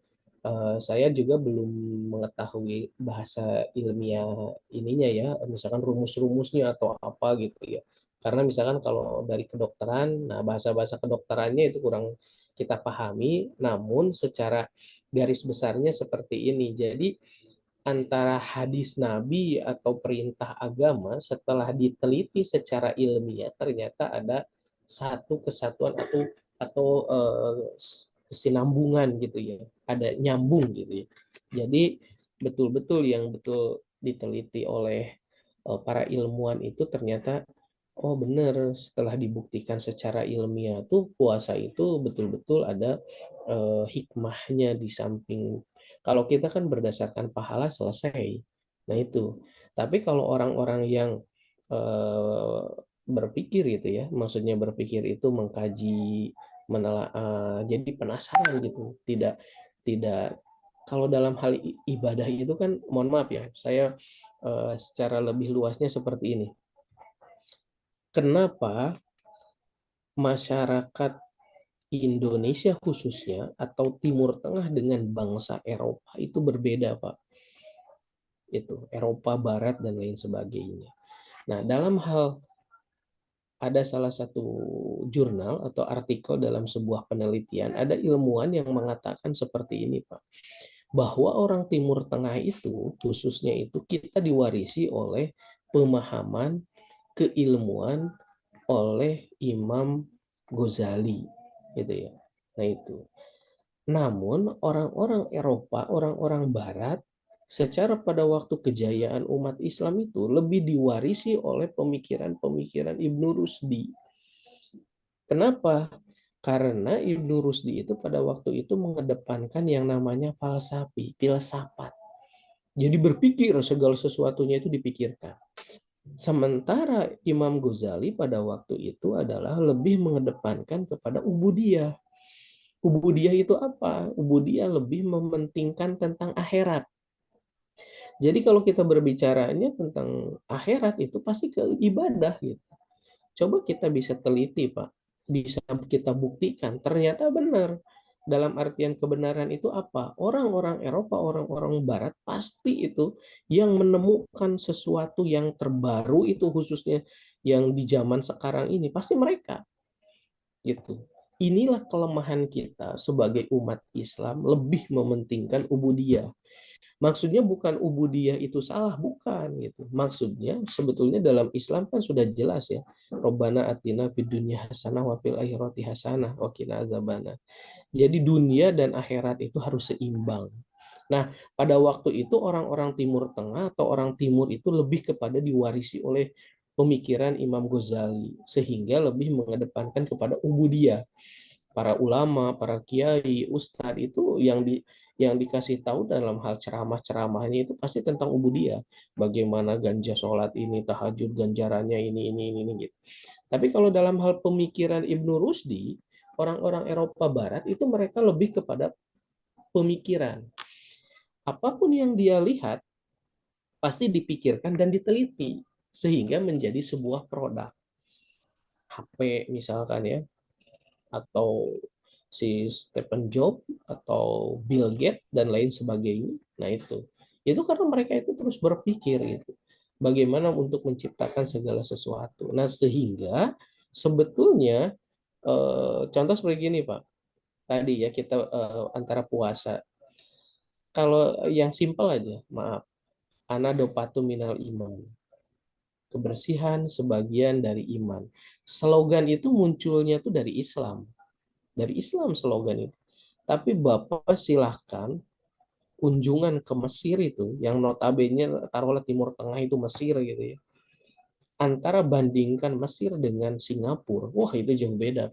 saya juga belum mengetahui bahasa ilmiah ininya ya, misalkan rumus-rumusnya atau apa gitu ya. Karena misalkan kalau dari kedokteran, nah bahasa-bahasa kedokterannya itu kurang kita pahami, namun secara garis besarnya seperti ini. Jadi antara hadis Nabi atau perintah agama setelah diteliti secara ilmiah ternyata ada satu kesatuan atau kesinambungan gitu ya, ada nyambung gitu ya. Jadi betul-betul yang betul diteliti oleh para ilmuwan itu ternyata oh benar setelah dibuktikan secara ilmiah tuh puasa itu betul-betul ada hikmahnya di samping kalau kita kan berdasarkan pahala selesai. Nah itu. Tapi kalau orang-orang yang eh, berpikir gitu ya, maksudnya berpikir itu mengkaji, menelaah, jadi penasaran gitu. Tidak kalau dalam hal ibadah itu kan, mohon maaf ya, saya secara lebih luasnya seperti ini. Kenapa masyarakat Indonesia khususnya atau Timur Tengah dengan bangsa Eropa itu berbeda, Pak? Itu Eropa Barat dan lain sebagainya. Nah, dalam hal ada salah satu jurnal atau artikel dalam sebuah penelitian, ada ilmuwan yang mengatakan seperti ini, Pak, bahwa orang Timur Tengah itu, khususnya itu kita diwarisi oleh pemahaman keilmuan oleh Imam Ghazali, gitu ya. Nah itu. Namun orang-orang Eropa, orang-orang Barat, secara pada waktu kejayaan umat Islam itu lebih diwarisi oleh pemikiran-pemikiran Ibnu Rusdi. Kenapa? Karena Ibnu Rusdi itu pada waktu itu mengedepankan yang namanya falsafi, filsafat. Jadi berpikir segala sesuatunya itu dipikirkan. Sementara Imam Ghazali pada waktu itu adalah lebih mengedepankan kepada ubudiyah. Ubudiyah itu apa? Ubudiyah lebih mementingkan tentang akhirat. Jadi kalau kita berbicaranya tentang akhirat itu pasti ke ibadah gitu. Coba kita bisa teliti, Pak. bisa kita buktikan ternyata benar. Dalam artian kebenaran itu apa? Orang-orang Eropa, orang-orang Barat pasti itu yang menemukan sesuatu yang terbaru itu khususnya yang di zaman sekarang ini pasti mereka gitu. Inilah kelemahan kita sebagai umat Islam lebih mementingkan ubudiyah. Maksudnya bukan ubudiyah itu salah, bukan gitu. Maksudnya sebetulnya dalam Islam kan sudah jelas ya. Robbana atina fid dunya hasanah wa fil akhirati hasanah wa qina azabana. Jadi dunia dan akhirat itu harus seimbang. Nah, pada waktu itu orang-orang Timur Tengah atau orang Timur itu lebih kepada diwarisi oleh pemikiran Imam Ghazali sehingga lebih mengedepankan kepada ubudiyah. Para ulama, para kiai, ustadz itu yang dikasih tahu dalam hal ceramah-ceramahnya itu pasti tentang ubudiyah. Bagaimana ganja sholat ini, tahajud ganjarannya ini gitu. Tapi kalau dalam hal pemikiran Ibnu Rusdi, orang-orang Eropa Barat itu mereka lebih kepada pemikiran. Apapun yang dia lihat pasti dipikirkan dan diteliti sehingga menjadi sebuah produk. HP misalkan ya, atau si Stephen Jobs atau Bill Gates dan lain sebagainya. Nah itu karena mereka itu terus berpikir gitu. Bagaimana untuk menciptakan segala sesuatu. Nah sehingga sebetulnya contoh seperti gini Pak. Tadi ya kita antara puasa. Kalau yang simpel aja, maaf. Ana dopatu minal iman. Kebersihan sebagian dari iman. Slogan itu munculnya tuh dari Islam. Dari Islam slogan itu. Tapi Bapak silahkan kunjungan ke Mesir itu, yang notabene taruhlah Timur Tengah itu Mesir gitu ya. Antara bandingkan Mesir dengan Singapura, wah itu jauh beda.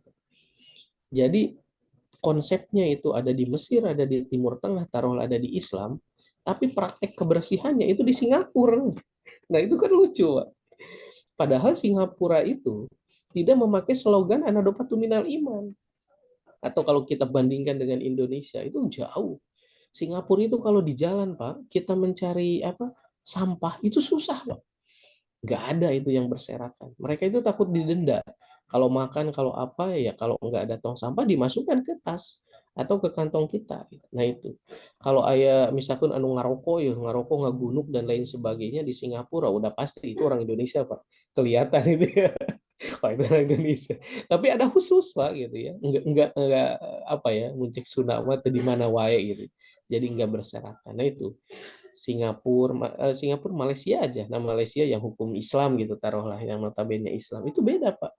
Jadi konsepnya itu ada di Mesir, ada di Timur Tengah, taruhlah ada di Islam, tapi praktek kebersihannya itu di Singapura. Nah itu kan lucu, Pak. Padahal Singapura itu tidak memakai slogan Anadopatu minal iman. Atau kalau kita bandingkan dengan Indonesia itu jauh. Singapura itu kalau di jalan Pak, kita mencari sampah itu susah Pak. Nggak ada itu yang berserakan. Mereka itu takut didenda. Kalau makan, kalau apa ya, kalau nggak ada tong sampah dimasukkan ke tas atau ke kantong kita. Nah itu. Kalau ayah misalkan ngaroko ya, ngaroko ngagunuk dan lain sebagainya di Singapura udah pasti itu orang Indonesia Pak. Kelihatan itu ya. Wah, itu orang Indonesia. Tapi ada khusus Pak gitu ya. Enggak apa ya, muncik sunama atau di mana wae gitu. Jadi enggak berserakan. Nah itu. Singapura Malaysia aja. Nah, Malaysia yang hukum Islam gitu taruhlah yang notabene Islam. Itu beda, Pak.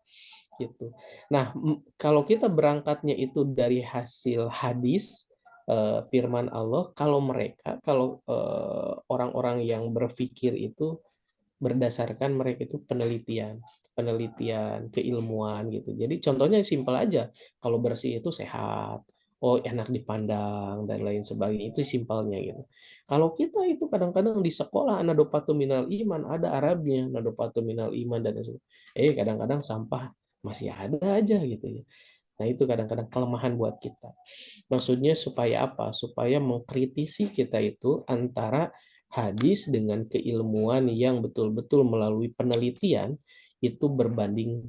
Gitu. Nah, kalau kita berangkatnya itu dari hasil hadis firman Allah, kalau orang-orang yang berpikir itu berdasarkan mereka itu penelitian keilmuan gitu. Jadi contohnya simpel aja, kalau bersih itu sehat, oh enak dipandang dan lain sebagainya, itu simpelnya gitu. Kalau kita itu kadang-kadang di sekolah nadopatu minal iman ada Arabnya, nadopatu minal iman dan sebagainya. Kadang-kadang sampah masih ada aja gitu ya. Nah, itu kadang-kadang kelemahan buat kita. Maksudnya supaya apa? Supaya mengkritisi kita itu antara hadis dengan keilmuan yang betul-betul melalui penelitian itu berbanding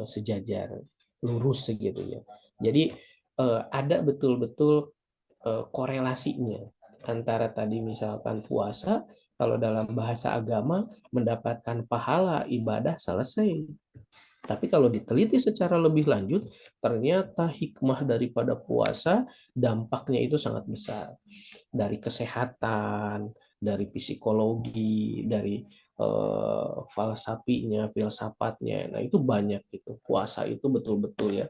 sejajar, lurus segitu ya. Jadi ada betul-betul korelasinya antara tadi misalkan puasa, kalau dalam bahasa agama mendapatkan pahala ibadah selesai. Tapi kalau diteliti secara lebih lanjut, ternyata hikmah daripada puasa dampaknya itu sangat besar. Dari kesehatan, dari psikologi, dari falsafinya, filsafatnya. Nah, itu banyak gitu. Puasa itu betul-betul ya.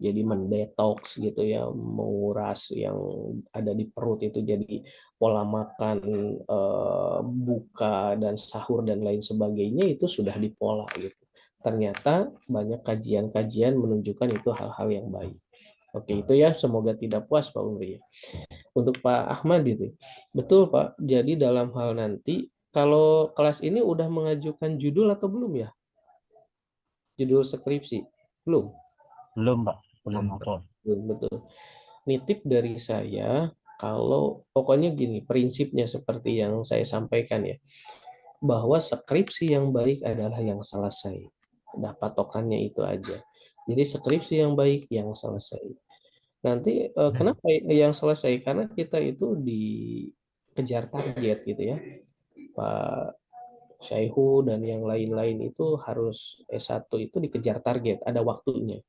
Jadi mendetoks gitu ya, menguras yang ada di perut itu jadi pola makan buka dan sahur dan lain sebagainya itu sudah dipola gitu. Ternyata banyak kajian-kajian menunjukkan itu hal-hal yang baik. Oke, itu ya semoga tidak puas Pak Umri. Untuk Pak Ahmad itu. Betul Pak, jadi dalam hal nanti, kalau kelas ini udah mengajukan judul atau belum ya? Judul skripsi? Belum? Belum, Pak. Belum ada. Belum, betul. Nitip dari saya, kalau pokoknya gini, prinsipnya seperti yang saya sampaikan ya, bahwa skripsi yang baik adalah yang selesai. Nah, patokannya itu aja. Jadi skripsi yang baik yang selesai. Nanti kenapa yang selesai? Karena kita itu dikejar target gitu ya. Pak Syaihu dan yang lain-lain itu harus S1 itu dikejar target, ada waktunya.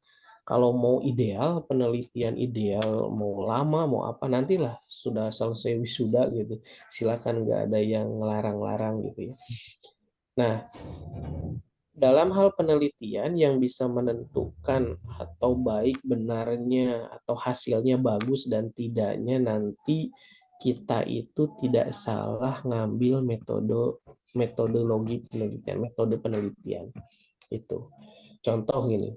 Kalau mau ideal, penelitian ideal, mau lama, mau apa, nantilah sudah selesai wisuda gitu. Silakan, nggak ada yang ngelarang-larang gitu ya. Nah, dalam hal penelitian yang bisa menentukan atau baik benarnya atau hasilnya bagus dan tidaknya nanti kita itu tidak salah ngambil metodologi penelitian, metode penelitian itu. Contoh gini,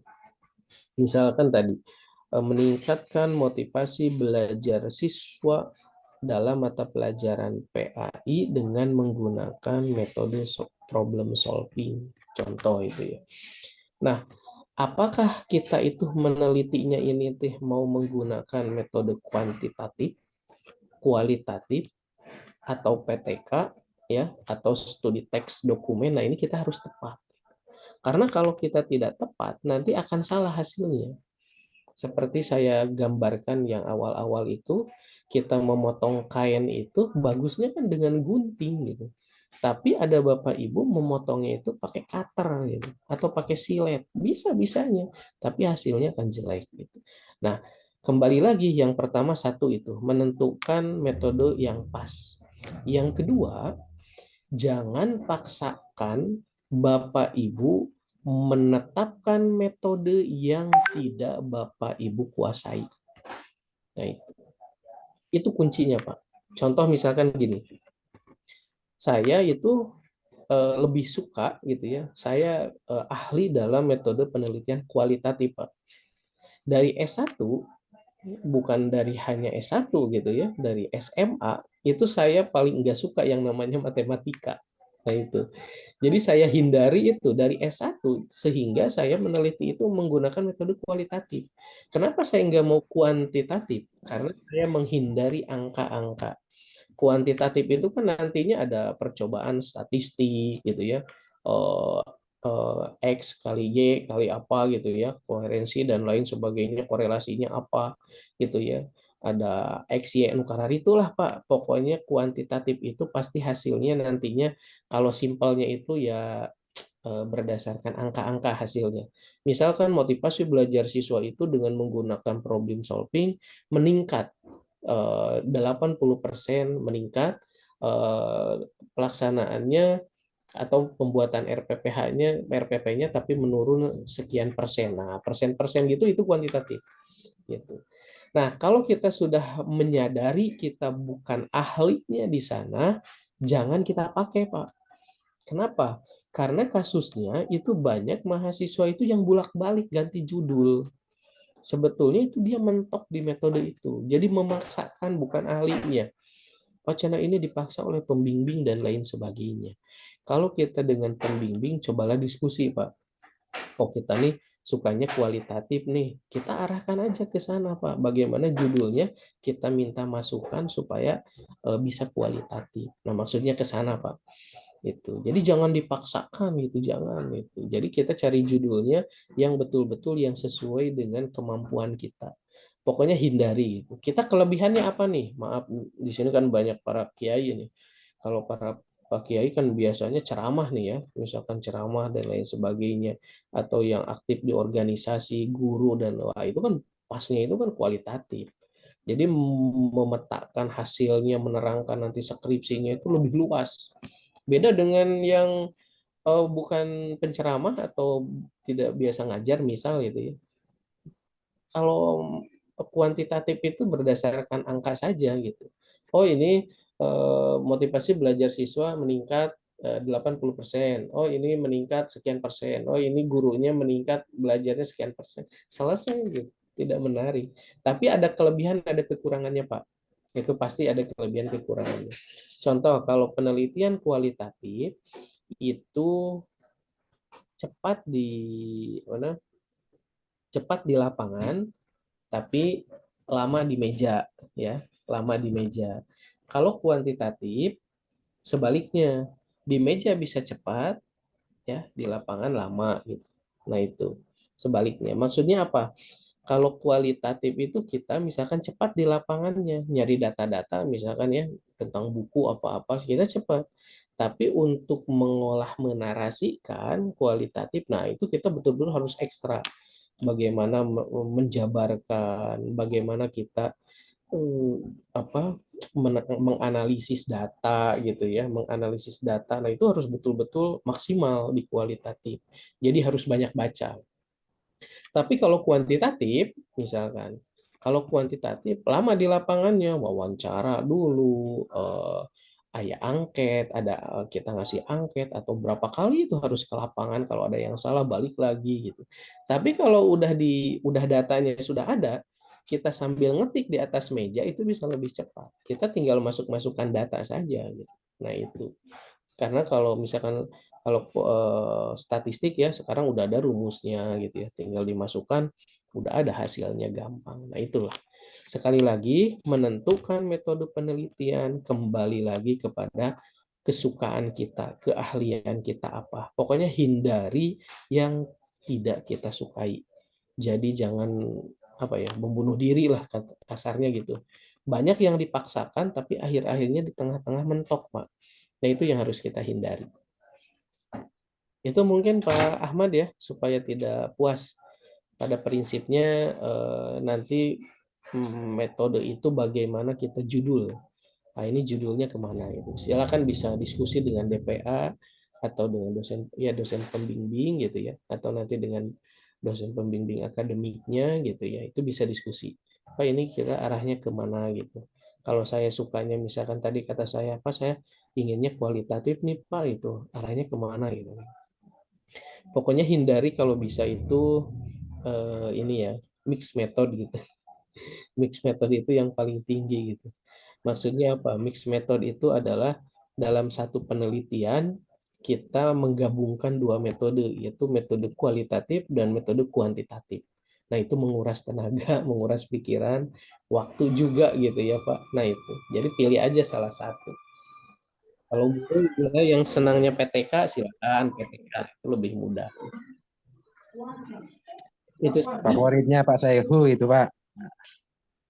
misalkan tadi meningkatkan motivasi belajar siswa dalam mata pelajaran PAI dengan menggunakan metode problem solving. Contoh itu ya. Nah, apakah kita itu menelitinya ini mau menggunakan metode kuantitatif, kualitatif, atau PTK ya, atau studi teks dokumen? Nah, ini kita harus tepat. Karena kalau kita tidak tepat, nanti akan salah hasilnya. Seperti saya gambarkan yang awal-awal itu, kita memotong kain itu bagusnya kan dengan gunting gitu. Tapi ada bapak ibu memotongnya itu pakai cutter gitu atau pakai silet, bisa-bisanya, tapi hasilnya akan jelek gitu. Nah, kembali lagi yang pertama satu itu menentukan metode yang pas. Yang kedua, jangan paksakan bapak ibu menetapkan metode yang tidak bapak ibu kuasai. Nah, itu kuncinya, Pak. Contoh misalkan gini, saya itu lebih suka gitu ya. Saya ahli dalam metode penelitian kualitatif, Pak. Dari S1 bukan dari hanya S1 gitu ya, dari SMA itu saya paling nggak suka yang namanya matematika. Nah itu. Jadi saya hindari itu dari S1 sehingga saya meneliti itu menggunakan metode kualitatif. Kenapa saya nggak mau kuantitatif? Karena saya menghindari angka-angka. Kuantitatif itu kan nantinya ada percobaan statistik gitu ya. Eh, X kali Y kali apa gitu ya, koherensi dan lain sebagainya, korelasinya apa gitu ya. Ada X, Y, nukar itulah Pak. Pokoknya kuantitatif itu pasti hasilnya nantinya kalau simpelnya itu ya berdasarkan angka-angka hasilnya. Misalkan motivasi belajar siswa itu dengan menggunakan problem solving meningkat 80% meningkat, pelaksanaannya atau pembuatan RPP-nya tapi menurun sekian persen. Nah, persen-persen gitu itu kuantitatif gitu. Nah, kalau kita sudah menyadari kita bukan ahlinya di sana, jangan kita pakai, Pak. Kenapa? Karena kasusnya itu banyak mahasiswa itu yang bolak-balik ganti judul. Sebetulnya itu dia mentok di metode itu. Jadi memaksakan bukan ahlinya. Wacana ini dipaksa oleh pembimbing dan lain sebagainya. Kalau kita dengan pembimbing, cobalah diskusi, Pak. Oh, kita nih sukanya kualitatif nih. Kita arahkan aja ke sana, Pak. Bagaimana judulnya kita minta masukan supaya bisa kualitatif. Nah, maksudnya ke sana, Pak. Itu. Jadi jangan dipaksakan gitu, jangan itu. Jadi kita cari judulnya yang betul-betul yang sesuai dengan kemampuan kita. Pokoknya hindari gitu. Kita kelebihannya apa nih? Maaf, di sini kan banyak para kiai nih. Kalau para Pak Kiai kan biasanya ceramah nih ya, misalkan ceramah dan lain sebagainya, atau yang aktif di organisasi, guru dan wah itu kan pasnya itu kan kualitatif. Jadi memetakan hasilnya, menerangkan nanti skripsinya itu lebih luas. Beda dengan yang bukan penceramah atau tidak biasa ngajar misal gitu ya. Kalau kuantitatif itu berdasarkan angka saja gitu. Oh ini motivasi belajar siswa meningkat 80%. Oh ini meningkat sekian persen. Oh ini gurunya meningkat belajarnya sekian persen. Selesai gitu. Tidak menarik. Tapi ada kelebihan, ada kekurangannya Pak. Itu pasti ada kelebihan kekurangannya. Contoh kalau penelitian kualitatif itu cepat di mana? Cepat di lapangan, tapi lama di meja ya, lama di meja. Kalau kuantitatif sebaliknya, di meja bisa cepat ya, di lapangan lama gitu. Nah, itu. sebaliknya. Maksudnya apa? Kalau kualitatif itu kita misalkan cepat di lapangannya, nyari data-data misalkan ya tentang buku apa-apa, kita cepat. Tapi untuk mengolah menarasikan kualitatif, nah itu kita betul-betul harus ekstra. Bagaimana menjabarkan, bagaimana kita eh, apa menganalisis data gitu ya, menganalisis data. Nah, itu harus betul-betul maksimal di kualitatif. Jadi harus banyak baca. Tapi kalau kuantitatif, misalkan, kalau kuantitatif lama di lapangannya, wawancara dulu, ada angket, kita ngasih angket atau berapa kali itu harus ke lapangan kalau ada yang salah balik lagi gitu. Tapi kalau udah datanya sudah ada, kita sambil ngetik di atas meja itu bisa lebih cepat. Kita tinggal masuk-masukkan data saja gitu. Nah, itu. Karena kalau misalkan kalau statistik ya sekarang udah ada rumusnya gitu ya, tinggal dimasukkan, udah ada hasilnya gampang. Nah, itulah. Sekali lagi menentukan metode penelitian kembali lagi kepada kesukaan kita, keahlian kita apa. Pokoknya hindari yang tidak kita sukai. Jadi jangan apa ya, membunuh diri lah kasarnya gitu. Banyak yang dipaksakan tapi akhir-akhirnya di tengah-tengah mentok, Pak. Nah, itu yang harus kita hindari. Itu mungkin Pak Ahmad ya, supaya tidak puas pada prinsipnya nanti metode itu bagaimana kita judul. Nah, ini judulnya kemana itu. Silakan bisa diskusi dengan DPA atau dengan dosen ya dosen pembimbing gitu ya, atau nanti dengan dosen pembimbing akademiknya gitu ya. Itu bisa diskusi. Pak ini kita arahnya kemana gitu. Kalau saya sukanya misalkan tadi kata saya apa saya inginnya kualitatif nih Pak itu arahnya kemana gitu. Pokoknya hindari kalau bisa itu ini ya mix method gitu. Mix method itu yang paling tinggi gitu. Maksudnya apa? Mix method itu adalah dalam satu penelitian kita menggabungkan dua metode, yaitu metode kualitatif dan metode kuantitatif. Nah, itu menguras tenaga, menguras pikiran, waktu juga gitu ya, Pak. Nah, itu. Jadi pilih aja salah satu. Kalau guru ya, yang senangnya PTK, silakan PTK itu lebih mudah. Itu saja. Favoritnya Pak Saihu itu Pak.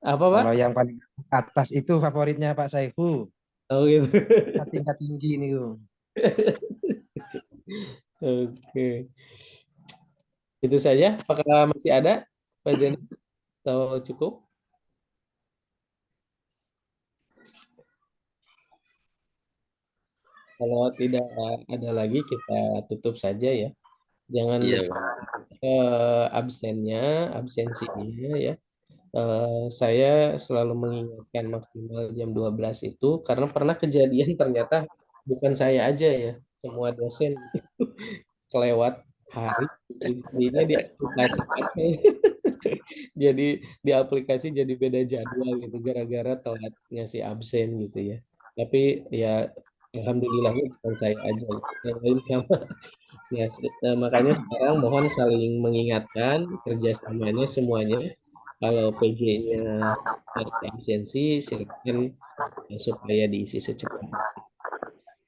Apa, Pak? Kalau yang paling atas itu favoritnya Pak Saihu. Oh, gitu. Tingkat tinggi nih. Oke. Itu saja. Apakah masih ada, Pak Jani? Atau cukup? Kalau tidak ada lagi, kita tutup saja ya. Jangan Iya, lupa Pak. absennya, absensinya ya. Saya selalu mengingatkan maksimal jam 12 itu karena pernah kejadian ternyata bukan saya aja ya, semua dosen kelewat hari jadinya di aplikasi jadi di aplikasi jadi beda jadwal gitu gara-gara telat ngasih absen gitu ya. Tapi ya alhamdulillahnya bukan saya aja gitu. Yang lain sama. Ya, makanya sekarang mohon saling mengingatkan kerjasamanya semuanya. Kalau PG-nya absensi, silakan supaya diisi secepatnya.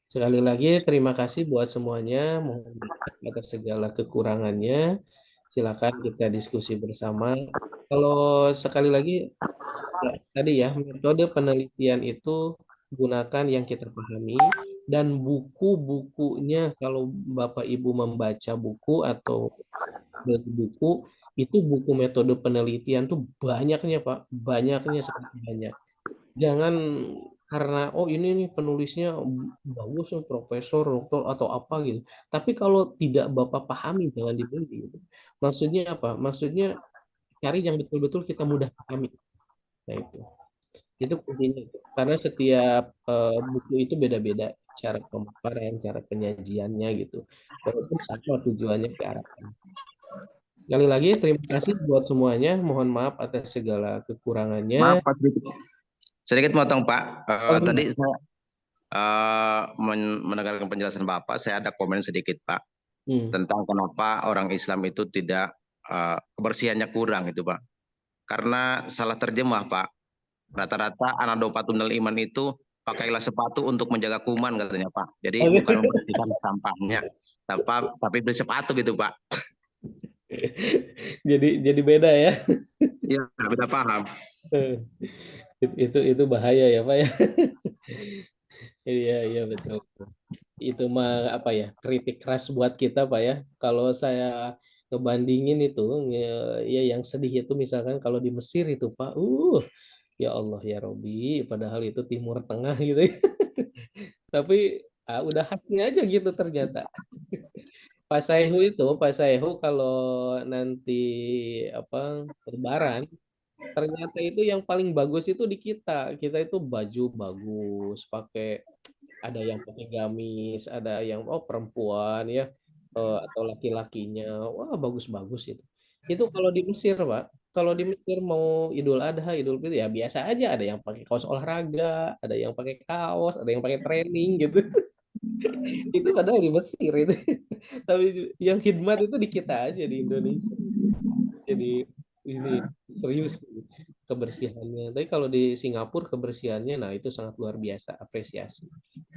Sekali lagi terima kasih buat semuanya. Mohon maaf atas segala kekurangannya. Silakan kita diskusi bersama. Kalau sekali lagi ya, tadi ya metode penelitian itu gunakan yang kita pahami dan buku-bukunya kalau Bapak Ibu membaca buku atau beli buku itu buku metode penelitian tuh banyaknya Pak, banyaknya sangat banyak. Jangan karena oh ini nih penulisnya bagus nih, profesor, doktor atau apa gitu. Tapi kalau tidak Bapak pahami jangan dibeli gitu. Maksudnya apa? Maksudnya cari yang betul-betul kita mudah pahami. Nah, itu kuncinya. Karena setiap buku itu beda-beda cara pemaparan, cara penyajiannya gitu. Walaupun sama tujuannya ke arah sana. Sekali lagi terima kasih buat semuanya. Mohon maaf atas segala kekurangannya. Maaf Pak, sedikit motong Pak. Oh, Tadi iya. saya mendengarkan penjelasan Bapak, saya ada komen sedikit Pak Hmm. tentang kenapa orang Islam itu tidak kebersihannya kurang itu Pak. Karena salah terjemah Pak. Rata-rata anadopatunal iman itu pakailah sepatu untuk menjaga kuman katanya Pak. Jadi Oke. bukan membersihkan sampahnya, tapi beli sepatu gitu Pak. Jadi beda ya. Iya, beda paham. Itu bahaya ya Pak ya. Iya iya betul. Itu mah apa ya, kritik keras buat kita Pak ya. Kalau saya ngebandingin itu ya yang sedih itu misalkan kalau di Mesir itu Pak, ya Allah ya Robi, padahal itu Timur Tengah gitu ya. Tapi udah khasnya aja gitu ternyata. Pak Saihu kalau nanti apa Lebaran, ternyata itu yang paling bagus itu di kita. Kita itu baju bagus, pakai ada yang pakai gamis, ada yang perempuan ya atau laki-lakinya. Wah, bagus-bagus itu. Itu kalau di Mesir, Pak. Kalau di Mesir mau Idul Adha, Idul Fitri ya biasa aja, ada yang pakai kaos olahraga, ada yang pakai kaos, ada yang pakai training gitu. Itu padahal di Mesir itu. Tapi yang khidmat itu di kita aja di Indonesia. Jadi ini serius kebersihannya. Tapi kalau di Singapura kebersihannya, nah itu sangat luar biasa, apresiasi.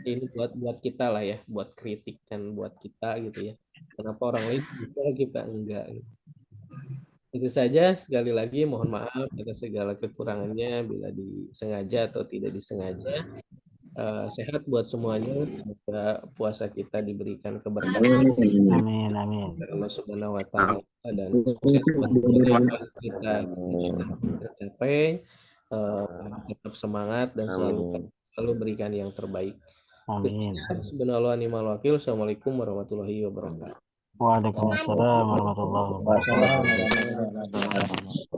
Ini buat kita lah ya, buat kritik kan buat kita gitu ya. Kenapa orang lain bisa kita enggak? Gitu. Itu saja, sekali lagi mohon maaf atas segala kekurangannya bila disengaja atau tidak disengaja. Sehat buat semuanya, semoga puasa kita diberikan keberkahan Amin, amin. dari Allah Subhanahu wa taala dan sukses buat semuanya yang kita tercapai. Tetap semangat dan selalu berikan yang terbaik. Amin. Subhanallah wa ni'mal wakil. Assalamualaikum warahmatullahi wabarakatuh. Waalaikumsalam warahmatullahi wabarakatuh. Waalaikumsalam.